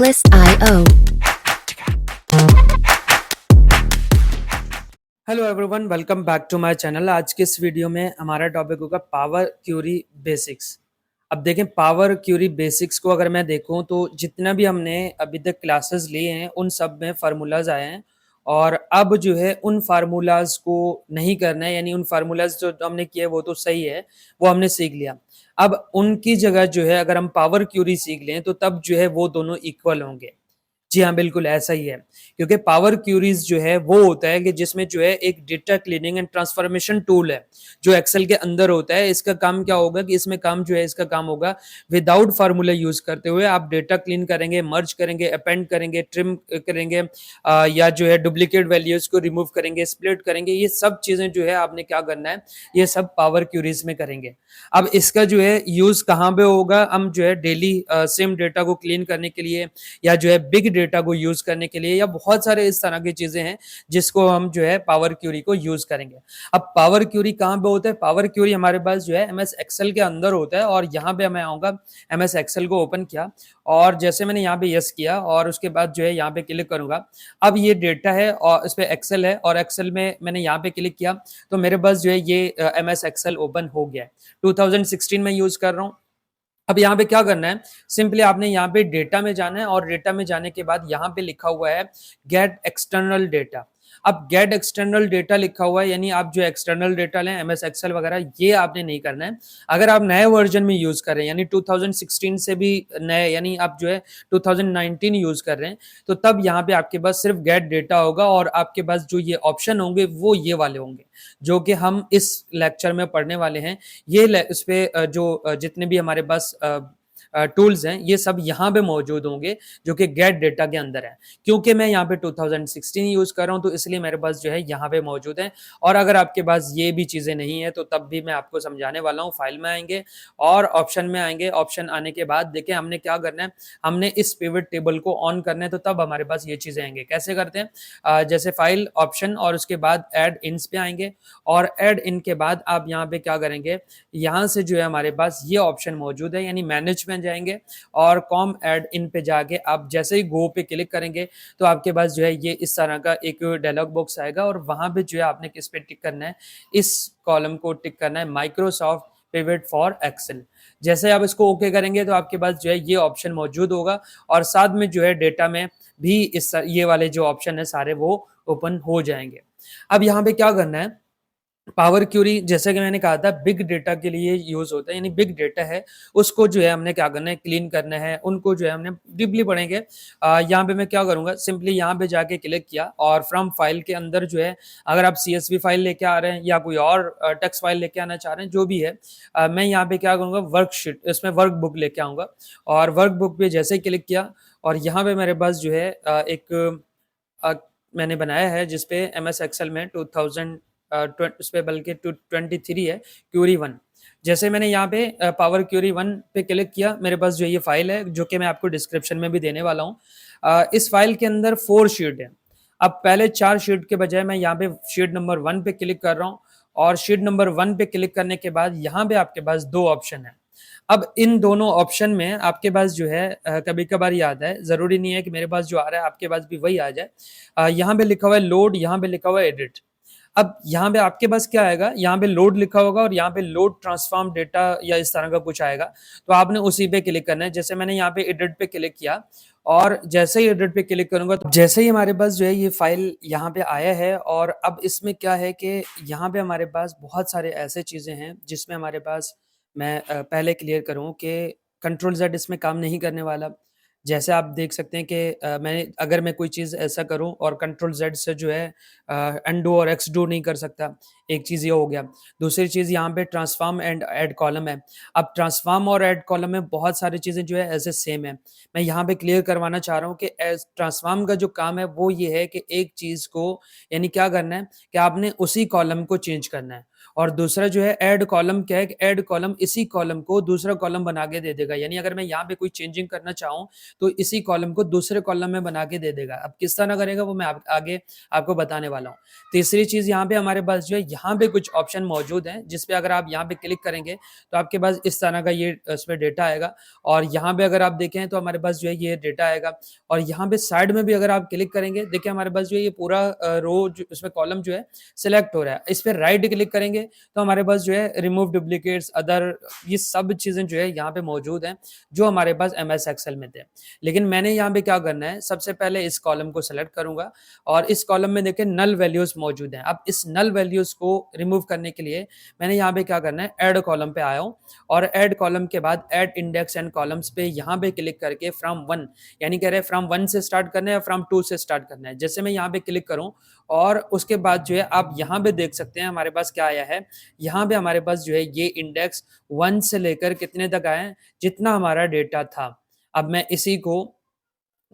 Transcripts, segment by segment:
Checklist.io. Hello everyone, welcome back to my channel. आज के इस वीडियो में हमारा टॉपिक होगा पावर क्यूरी बेसिक्स। अब देखें, पावर क्यूरी बेसिक्स को अगर मैं देखूं तो जितना भी हमने अभी तक क्लासेस लिए हैं उन सब में फार्मूलाज आए हैं और अब जो है उन फार्मूलाज को नहीं करना है, यानी उन फार्मूलाज जो हमने किए वो तो सही है, वो हमने सीख लिया। अब उनकी जगह जो है अगर हम पावर क्यूरी सीख लें तो तब जो है वो दोनों इक्वल होंगे। जी हाँ, बिल्कुल ऐसा ही है, क्योंकि पावर क्यूरीज जो है वो होता है कि जिसमें जो है एक data cleaning and transformation tool है जो एक्सेल के अंदर होता है। इसका काम क्या होगा कि इसमें काम जो है इसका काम होगा विदाउट फार्मूला यूज करते हुए आप डेटा क्लीन करेंगे, मर्ज करेंगे, अपेंड करेंगे, ट्रिम करेंगे, या जो है डुप्लीकेट वैल्यूज को रिमूव करेंगे, स्प्लिट करेंगे। ये सब चीजें जो है आपने क्या करना है, ये सब पावर क्यूरीज में करेंगे। अब इसका जो है यूज कहाँ पे होगा, हम जो है डेली सेम डेटा को क्लीन करने के लिए या जो है बिग डेटा को यूज करने के लिए, या बहुत सारे इस तरह की चीजें हैं जिसको हम जो है पावर क्यूरी को यूज करेंगे। अब पावर क्यूरी कहाँ पे होता है? पावर क्यूरी हमारे पास जो है एमएस एक्सेल के अंदर होता है और यहाँ पे मैं आऊंगा, एमएस एक्सेल को ओपन किया और जैसे मैंने यहाँ पे यस किया और उसके बाद जो है यहाँ पे क्लिक करूंगा। अब ये डेटा है और इस पे एक्सेल है और एक्सेल में मैंने यहाँ पे क्लिक किया तो मेरे पास जो है ये एमएस एक्सेल ओपन हो गया है। 2016 में यूज कर रहा हूँ। अब यहाँ पे क्या करना है, सिंपली आपने यहाँ पे डेटा में जाना है और डेटा में जाने के बाद यहाँ पे लिखा हुआ है गेट एक्सटर्नल डेटा। अब गेट एक्सटर्नल डेटा लिखा हुआ है, यानी आप जो एक्सटर्नल डेटा लें एमएस एक्सेल वगैरह, ये आपने नहीं करना है। अगर आप नए वर्जन में यूज कर रहे हैं, यानी 2016 से भी नए, यानी आप जो है 2019 यूज कर रहे हैं, तो तब यहाँ पे आपके पास सिर्फ गेट डेटा होगा और आपके पास जो ये ऑप्शन होंगे वो ये वाले होंगे जो कि हम इस लेक्चर में पढ़ने वाले हैं। ये इस पे जो जितने भी हमारे पास टूल्स हैं ये सब यहाँ पे मौजूद होंगे जो कि गेट डेटा के अंदर है। क्योंकि मैं यहाँ पे 2016 यूज कर रहा हूँ तो इसलिए मेरे पास जो है यहाँ पे मौजूद है। और अगर आपके पास ये भी चीजें नहीं है तो तब भी मैं आपको समझाने वाला हूँ। फाइल में आएंगे और ऑप्शन में आएंगे। ऑप्शन आने के बाद देखें हमने क्या करना है, हमने इस पिवट टेबल को ऑन करना है, तो तब हमारे पास ये चीजें आएंगे। कैसे करते हैं, जैसे फाइल, ऑप्शन और उसके बाद एड इन्स पे आएंगे और एड इन के बाद आप यहाँ पे क्या करेंगे, यहाँ से जो है हमारे पास ये ऑप्शन मौजूद है, यानी मैनेज में जाएंगे और कॉम एड इन पे जाके आप जैसे ही गो पे क्लिक करेंगे तो आपके पास जो है ये इस तरह का एक डायलॉग बॉक्स आएगा और वहां पे जो है आपने किस पे टिक करना है, इस कॉलम को टिक करना है, माइक्रोसॉफ्ट पिवट फॉर एक्सेल। जैसे आप इसको ओके करेंगे तो आपके पास जो है ये ऑप्शन मौजूद होगा और साथ में जो है डेटा में भी इस ये वाले जो ऑप्शन है सारे वो ओपन हो जाएंगे। अब यहाँ पे क्या करना है, पावर क्यूरी जैसे कि मैंने कहा था बिग डेटा के लिए यूज होता है, यानी बिग डेटा है उसको जो है हमने क्या करना है, क्लीन करना है, उनको जो है हमने डीपली पढ़ेंगे। यहाँ पे मैं क्या करूंगा, सिंपली यहाँ पे जाके क्लिक किया और फ्रॉम फाइल के अंदर जो है, अगर आप CSV फाइल लेके आ रहे हैं या कोई और टेक्स्ट फाइल लेके आना चाह रहे हैं, जो भी है, मैं यहाँ पे क्या करूंगा, वर्कशीट, इसमें वर्क बुक लेके आऊंगा और वर्क बुक पे जैसे ही क्लिक किया और यहाँ पे मेरे पास जो है एक मैंने बनाया है जिसपे MS एक्सेल में 2000 उस पे बल्कि 23 है, क्यूरी 1। जैसे मैंने यहाँ पे पावर क्यूरी 1 पे क्लिक किया, मेरे पास जो ये फाइल है जो कि मैं आपको डिस्क्रिप्शन में भी देने वाला हूँ। इस फाइल के अंदर 4 शीट है। अब पहले 4 शीट के बजाय मैं यहाँ पे शीट नंबर 1 पे क्लिक कर रहा हूँ और शीट नंबर 1 पे क्लिक करने के बाद यहाँ पे आपके पास 2 ऑप्शन है। अब इन दोनों ऑप्शन में आपके पास जो है कभी कभार ये आता है, जरूरी नहीं है कि मेरे पास जो आ रहा है आपके पास भी वही आ जाए। यहाँ पे लिखा हुआ है लोड, यहाँ पे लिखा हुआ है एडिट। अब यहाँ पे आपके पास क्या आएगा, यहाँ पे लोड लिखा होगा और यहाँ पे लोड ट्रांसफॉर्म डेटा या इस तरह का कुछ आएगा, तो आपने उसी पे क्लिक करना है। जैसे मैंने यहाँ पे एडिट पे क्लिक किया और जैसे ही एडिट पे क्लिक करूंगा तो जैसे ही हमारे पास जो है ये फाइल यहाँ पे आया है। और अब इसमें क्या है कि यहाँ पे हमारे पास बहुत सारे ऐसे चीजें हैं जिसमें हमारे पास, मैं पहले क्लियर करूँ कि Ctrl Z इसमें काम नहीं करने वाला। जैसे आप देख सकते हैं कि अगर मैं कोई चीज़ ऐसा करूं और Ctrl Z से जो है अनडू और एक्सडू नहीं कर सकता, एक चीज़ ये हो गया। दूसरी चीज़ यहाँ पे ट्रांसफॉर्म एंड ऐड कॉलम है। अब ट्रांसफॉर्म और ऐड कॉलम में बहुत सारी चीज़ें जो है ऐसे सेम है। मैं यहाँ पे क्लियर करवाना चाह रहा हूँ कि ट्रांसफॉर्म का जो काम है वो ये है कि एक चीज़ को, यानी क्या करना है कि आपने उसी कॉलम को चेंज करना है और दूसरा जो है ऐड कॉलम क्या है कि ऐड कॉलम इसी कॉलम को दूसरा कॉलम बना के दे देगा। यानी अगर मैं यहाँ पे कोई चेंजिंग करना चाहूँ तो इसी कॉलम को दूसरे कॉलम में बना के दे देगा। अब किस तरह करेगा वो मैं आगे आपको बताने वाला हूँ। तीसरी चीज़ यहाँ पे हमारे पास जो है यहाँ पे कुछ ऑप्शन मौजूद हैं जिस पे अगर आप यहाँ पे क्लिक करेंगे तो आपके पास इस तरह का ये उसमें डेटा आएगा और यहाँ पे अगर आप देखें तो हमारे पास जो है ये डेटा आएगा और यहाँ पे साइड में भी अगर आप क्लिक करेंगे देखिए हमारे पास जो है ये पूरा रो उसमें कॉलम जो है सिलेक्ट हो रहा है। इस पर राइट क्लिक करेंगे तो हमारे पास जो है रिमूव डुप्लीकेट्स अदर ये सब चीज़ें जो है यहाँ पे मौजूद हैं जो हमारे पास MS एक्सेल में थे। लेकिन मैंने यहाँ पे क्या करना है सबसे पहले इस कॉलम को सेलेक्ट करूंगा और इस कॉलम में देखें नल वैल्यूज मौजूद हैं। अब इस नल वैल्यूज को रिमूव करने के लिए मैंने यहाँ पे क्या करना है ऐड कॉलम पे आया हूँ और ऐड कॉलम के बाद ऐड इंडेक्स एंड कॉलम्स पे यहाँ पे क्लिक करके फ्रॉम 1 यानी कह रहे हैं फ्रॉम 1 से स्टार्ट करना है या फ्रॉम 2 से स्टार्ट करना है। जैसे मैं यहाँ पे क्लिक करूँ और उसके बाद जो है आप यहाँ पे देख सकते हैं हमारे पास क्या आया है। यहाँ पे हमारे पास जो है ये इंडेक्स 1 से लेकर कितने तक आए हैं जितना हमारा डेटा था। अब मैं इसी को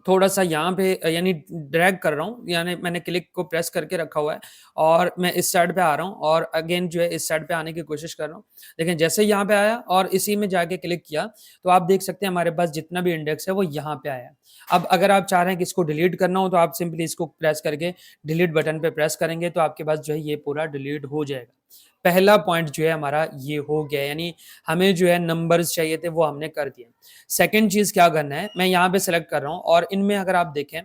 थोड़ा-सा यहाँ पे यानी ड्रैग कर रहा हूँ, यानी मैंने क्लिक को प्रेस करके रखा हुआ है और मैं इस साइड पे आ रहा हूँ और अगेन जो है इस साइड पे आने की कोशिश कर रहा हूँ। लेकिन जैसे ही यहाँ पे आया और इसी में जाके क्लिक किया, तो आप देख सकते हैं हमारे पास जितना भी इंडेक्स है वो यहाँ पे आया है। अब अगर आप चाह रहे हैं कि इसको डिलीट करना हो तो आप सिंपली इसको प्रेस करके डिलीट बटन पे प्रेस करेंगे तो आपके पास जो है ये पूरा डिलीट हो जाएगा। पहला पॉइंट जो है हमारा ये हो गया, यानी हमें जो है नंबर्स चाहिए थे वो हमने कर दिए। सेकंड चीज़ क्या करना है, मैं यहाँ पे सेलेक्ट कर रहा हूँ और इनमें अगर आप देखें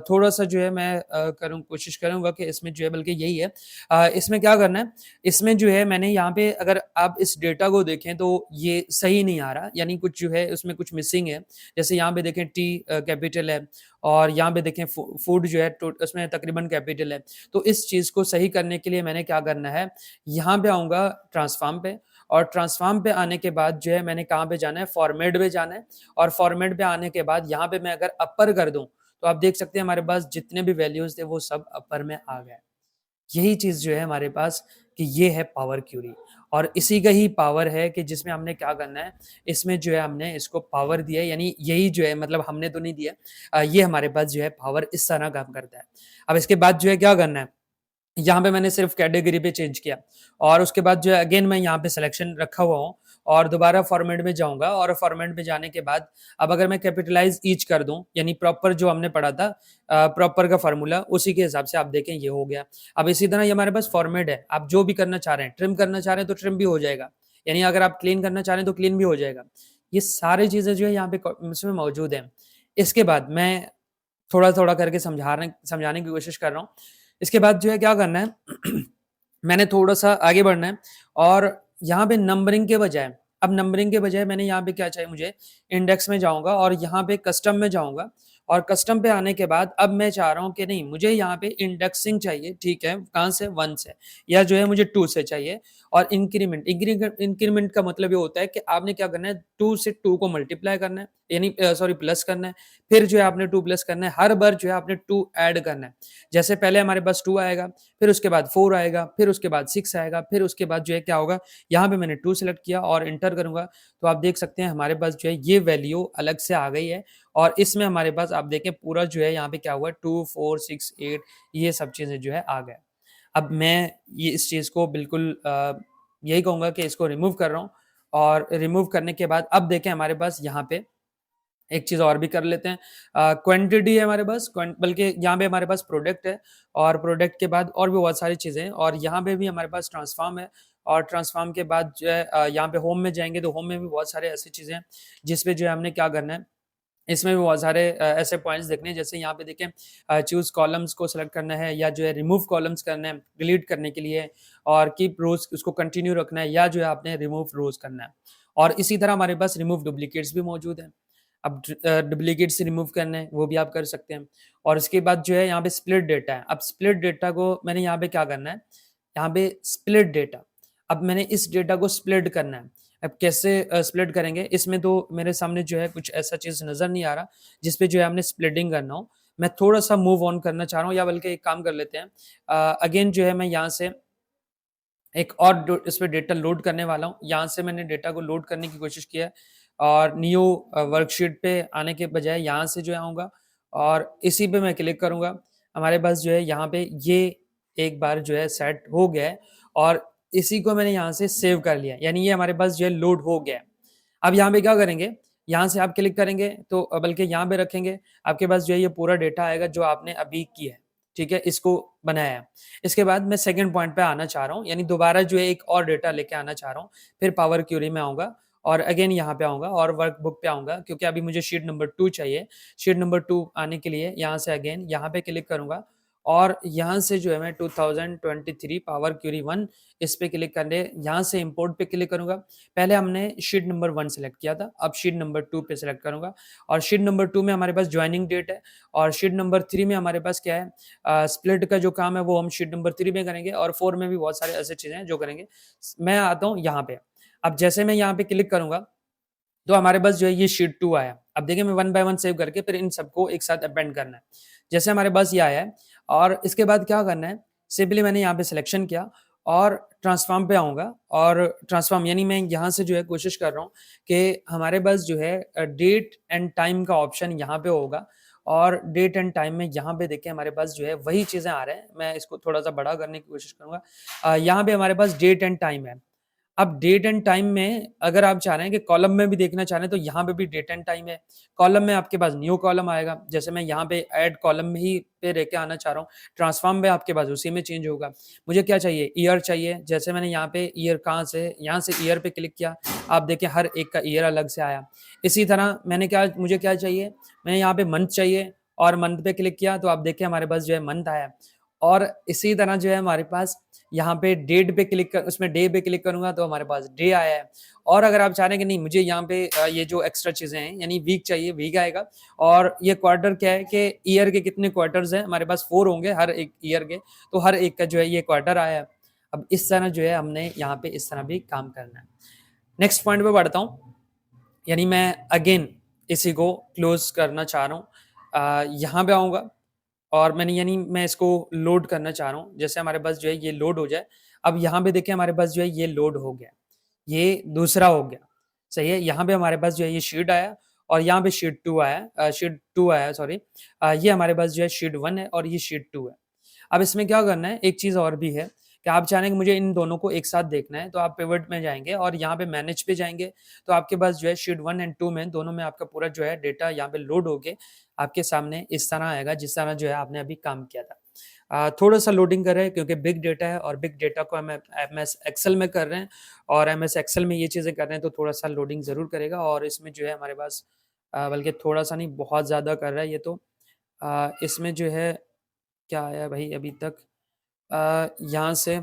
थोड़ा-सा जो है मैं कोशिश करूँगा कि इसमें जो है बल्कि यही है। इसमें क्या करना है, इसमें जो है मैंने यहाँ पे अगर आप इस डेटा को देखें तो ये सही नहीं आ रहा, यानी कुछ जो है उसमें कुछ मिसिंग है। जैसे यहाँ पे देखें टी कैपिटल है और यहाँ पे देखें फूड जो है टो उसमें तकरीबन कैपिटल है। तो इस चीज़ को सही करने के लिए मैंने क्या करना है, यहाँ पे आऊँगा ट्रांसफॉर्म पे और ट्रांसफॉर्म पे आने के बाद जो है मैंने कहाँ पे जाना है, फॉर्मेट पे जाना है और फॉर्मेट पे आने के बाद यहाँ पे मैं अगर अपर कर दूँ, तो आप देख सकते हैं हमारे पास जितने भी वैल्यूज़ थे वो सब अपर में आ गए। यही चीज़ जो है हमारे पास कि ये है पावर क्यूरी और इसी का ही पावर है कि जिसमें हमने क्या करना है, इसमें जो है हमने इसको पावर दिया है, यानी यही जो है मतलब हमने तो नहीं दिया। ये हमारे पास जो है पावर इस तरह काम करता है। अब इसके बाद जो है क्या करना है, यहाँ पे मैंने सिर्फ कैटेगरी पे चेंज किया और उसके बाद जो है अगेन मैं यहाँ पे सिलेक्शन रखा हुआ हूँ और दोबारा फॉर्मेट में जाऊँगा और फॉर्मेट में जाने के बाद अब अगर मैं कैपिटलाइज़ ईच कर दूँ, यानी प्रॉपर जो हमने पढ़ा था प्रॉपर का फ़ॉर्मूला उसी के हिसाब से आप देखें ये हो गया। अब इसी तरह ये हमारे पास फॉर्मेट है, आप जो भी करना चाह रहे हैं, ट्रिम करना चाह रहे हैं तो ट्रिम भी हो जाएगा, यानी अगर आप क्लीन करना चाह रहे हैं तो क्लीन भी हो जाएगा। ये सारी चीज़ें जो है यहाँ पे इसमें मौजूद हैं। इसके बाद मैं थोड़ा-थोड़ा करके समझाने की कोशिश कर रहा हूँ। इसके बाद जो है क्या करना है मैंने थोड़ा-सा आगे बढ़ना है और यहाँ पे नंबरिंग के बजाय अब नंबरिंग के बजाय मैंने यहाँ पे क्या चाहिए मुझे, इंडेक्स में जाऊँगा और यहाँ पे कस्टम में जाऊँगा और कस्टम पे आने के बाद अब मैं चाह रहा हूँ कि नहीं मुझे यहाँ पे इंडेक्सिंग चाहिए, ठीक है, कहाँ से 1 से या जो है मुझे 2 से चाहिए और इंक्रीमेंट का मतलब ये होता है कि आपने क्या करना है 2 से 2 को मल्टीप्लाई करना है, यानी सॉरी प्लस करना है, फिर जो है आपने 2 प्लस करना है, हर बार जो है आपने 2 ऐड करना है। जैसे पहले हमारे पास 2 आएगा, फिर उसके बाद 4 आएगा, फिर उसके बाद 6 आएगा, फिर उसके बाद जो है क्या होगा, यहाँ पे मैंने 2 सेलेक्ट किया और एंटर करूँगा, तो आप देख सकते हैं हमारे पास जो है ये वैल्यू अलग से आ गई है और इसमें हमारे पास आप देखें पूरा जो है यहाँ पे क्या हुआ है 2, 4, 6, 8 ये सब चीज़ें जो है आ गए। अब मैं ये इस चीज़ को बिल्कुल यही कहूँगा कि इसको रिमूव कर रहा हूँ और रिमूव करने के बाद अब देखें हमारे पास यहाँ पे एक चीज़ और भी कर लेते हैं। क्वांटिटी है हमारे पास बल्कि यहाँ पे हमारे पास प्रोडक्ट है और प्रोडक्ट के बाद और भी बहुत सारी चीज़ें हैं और यहाँ पे भी हमारे पास ट्रांसफॉर्म है और ट्रांसफॉर्म के बाद जो है यहाँ पे होम में जाएँगे तो होम में भी बहुत सारे ऐसी चीज़ें हैं, जिस पे जो है हमने क्या करना है, इसमें भी बहुत सारे ऐसे पॉइंट्स देखने हैं। जैसे यहाँ पे देखें चूज़ कॉलम्स को सेलेक्ट करना है या जो है रिमूव कॉलम्स करना है डिलीट करने के लिए और कीप रोज़ उसको कंटिन्यू रखना है या जो है आपने रिमूव रोज़ करना है। और इसी तरह हमारे पास रिमूव डुप्लीकेट्स भी मौजूद हैं। अब डुप्लीकेट्स रिमूव करने हैं वो भी आप कर सकते हैं और इसके बाद जो है यहाँ पे स्प्लिट डेटा है। अब स्प्लिट डेटा को मैंने यहाँ पे क्या करना है, यहाँ पे स्प्लिट डेटा, अब मैंने इस डेटा को स्प्लिट करना है। अब कैसे स्प्लिट करेंगे, इसमें तो मेरे सामने जो है कुछ ऐसा चीज़ नज़र नहीं आ रहा जिस पे जो है हमने स्प्लिटिंग करना हो। मैं थोड़ा-सा मूव ऑन करना चाह रहा हूँ या बल्कि एक काम कर लेते हैं, अगेन जो है मैं यहाँ से एक और इस पे डेटा लोड करने वाला हूँ। यहाँ से मैंने डेटा को लोड करने की कोशिश किया है और न्यू वर्कशीट पे आने के बजाय यहाँ से जो है आऊँगा और इसी पे मैं क्लिक करूँगा। हमारे पास जो है यहाँ पे ये एक बार जो है सेट हो गया है और इसी को मैंने यहाँ से सेव कर लिया, यानी ये हमारे पास जो है लोड हो गया है। अब यहाँ पे क्या करेंगे, यहाँ से आप क्लिक करेंगे तो बल्कि यहाँ पे रखेंगे, आपके पास जो है ये पूरा डेटा आएगा जो आपने अभी किया है, ठीक है, इसको बनाया है। इसके बाद मैं सेकंड पॉइंट पे आना चाह रहा हूँ, यानी दोबारा जो है एक और डेटा लेके आना चाह रहा हूँ। फिर पावर क्यूरी में आऊँगा और अगेन यहाँ पे आऊँगा और वर्कबुक पे आऊँगा, क्योंकि अभी मुझे शीट नंबर 2 चाहिए। शीट नंबर 2 आने के लिए यहाँ से अगेन यहाँ पे क्लिक करूँगा और यहाँ से जो है मैं 2023 पावर क्यूरी 1 इस पे क्लिक करने, यहाँ से इंपोर्ट पे क्लिक करूँगा। पहले हमने शीट नंबर 1 सेलेक्ट किया था, अब शीट नंबर 2 पे सेलेक्ट करूँगा और शीट नंबर 2 में हमारे पास जॉइनिंग डेट है और शीट नंबर 3 में हमारे पास क्या है, स्प्लिट का जो काम है वो हम शीट नंबर 3 में करेंगे और 4 में भी बहुत सारे ऐसे चीज़ें हैं जो करेंगे। मैं आता हूँ यहाँ पे। अब जैसे मैं यहाँ पे क्लिक करूँगा तो हमारे पास जो है ये शीट 2 आया। अब देखिए मैं 1 बाय 1 सेव करके फिर इन सबको एक साथ अपेंड करना है। जैसे हमारे पास ये आया है और इसके बाद क्या करना है, सिंपली मैंने यहाँ पे सिलेक्शन किया और ट्रांसफॉर्म पे आऊँगा और ट्रांसफॉर्म यानी मैं यहाँ से जो है कोशिश कर रहा हूँ कि हमारे पास जो है डेट एंड टाइम का ऑप्शन यहाँ पे होगा और डेट एंड टाइम में यहाँ पे देखिए हमारे पास जो है वही चीज़ें आ रहे हैं। मैं इसको थोड़ा-सा बड़ा करने की कोशिश करूँगा। यहाँ पे हमारे पास डेट एंड टाइम है। अब डेट एंड टाइम में अगर आप चाह रहे हैं कि कॉलम में भी देखना चाह रहे हैं तो यहाँ पे भी डेट एंड टाइम है। कॉलम में आपके पास न्यू कॉलम आएगा, जैसे मैं यहाँ पे ऐड कॉलम में ही पे लेके आना चाह रहा हूँ। ट्रांसफॉर्म में आपके पास उसी में चेंज होगा। मुझे क्या चाहिए, ईयर चाहिए, जैसे मैंने यहाँ पे ईयर कहाँ से, यहाँ से ईयर पे क्लिक किया, आप देखिए हर एक का ईयर अलग से आया। इसी तरह मुझे क्या चाहिए, मैंने यहाँ पे मंथ चाहिए और मंथ पे क्लिक किया तो आप देखिए हमारे पास जो है मंथ आया। और इसी तरह जो है हमारे पास यहाँ पे डेट पे क्लिक कर, उसमें डे पे क्लिक करूँगा तो हमारे पास डे आया है। और अगर आप चाह रहे हैं कि नहीं मुझे यहाँ पे ये जो एक्स्ट्रा चीज़ें हैं यानी वीक चाहिए, वीक आएगा। और ये क्वार्टर क्या है कि ईयर के कितने क्वार्टर्स हैं, हमारे पास 4 होंगे हर एक ईयर के, तो हर एक का जो है ये क्वार्टर आया है। अब इस तरह जो है हमने यहाँ पे इस तरह भी काम करना है। नेक्स्ट पॉइंट पे बढ़ता हूँ, यानी मैं अगेन इसी को क्लोज़ करना चाह रहा हूँ। यहाँ पे आऊँगा और यानी मैं इसको लोड करना चाह रहा हूँ। जैसे हमारे पास जो है ये लोड हो जाए। अब यहाँ पे देखिए हमारे पास जो है ये लोड हो गया। ये दूसरा हो गया, सही है? यहाँ पे हमारे पास जो है ये शीट आया और यहाँ पे शीट 2 आया, शीट 2 आया सॉरी। ये हमारे पास जो है शीट 1 है और ये शीट 2 है। अब इसमें क्या करना है, एक चीज़ और भी है कि आप चाह रहे हैं कि मुझे इन दोनों को एक साथ देखना है, तो आप पिवट में जाएँगे और यहाँ पे मैनेज पे जाएँगे, तो आपके पास जो है शीट 1 एंड 2 में दोनों में आपका पूरा जो है डेटा यहाँ पे लोड होके आपके सामने इस तरह आएगा, जिस तरह जो है आपने अभी काम किया था। थोड़ा-सा लोडिंग कर रहा है क्योंकि बिग डेटा है और बिग डेटा को हम एमएस एक्सेल में कर रहे हैं और एमएस एक्सेल में ये चीज़ें कर रहे हैं, तो थोड़ा-सा लोडिंग ज़रूर करेगा और इसमें जो है हमारे पास बल्कि थोड़ा-सा नहीं बहुत ज़्यादा कर रहा है ये तो। इसमें जो है क्या आया भाई अभी तक, यहाँ से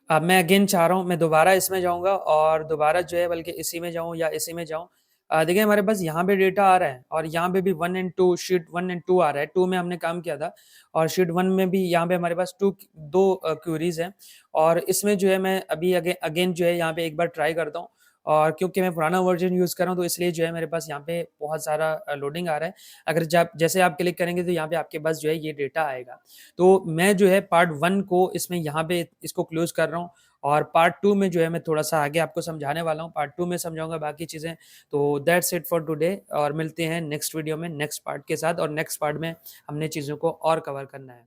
अब मैं अगेन चाह रहा हूँ, मैं दोबारा इसमें जाऊँगा और दोबारा जो है बल्कि इसी में जाऊँ या इसी में जाऊँ। देखिए हमारे पास यहाँ पे डेटा आ रहा है और यहाँ पे भी 1 एंड 2 शीट 1 एंड 2 आ रहा है। 2 में हमने काम किया था और शीट 1 में भी यहाँ पे हमारे पास 2 क्वेरीज़ हैं और इसमें जो है मैं अभी अगेन जो है यहाँ पे एक बार ट्राई करता हूँ और क्योंकि मैं पुराना वर्ज़न यूज़ कर रहा हूँ तो इसलिए जो है मेरे पास यहाँ पे बहुत सारा लोडिंग आ रहा है। अगर जब जैसे आप क्लिक करेंगे तो यहाँ पे आपके पास जो है ये डेटा आएगा। तो मैं जो है पार्ट 1 को इसमें यहाँ पे इसको क्लोज़ कर रहा हूँ और पार्ट 2 में जो है मैं थोड़ा-सा आगे आपको समझाने वाला हूँ। पार्ट 2 में समझाऊँगा बाकी चीज़ें। तो दैट्स इट फॉर टुडे और मिलते हैं नेक्स्ट वीडियो में नेक्स्ट पार्ट के साथ और नेक्स्ट पार्ट में हमने चीज़ों को और कवर करना है।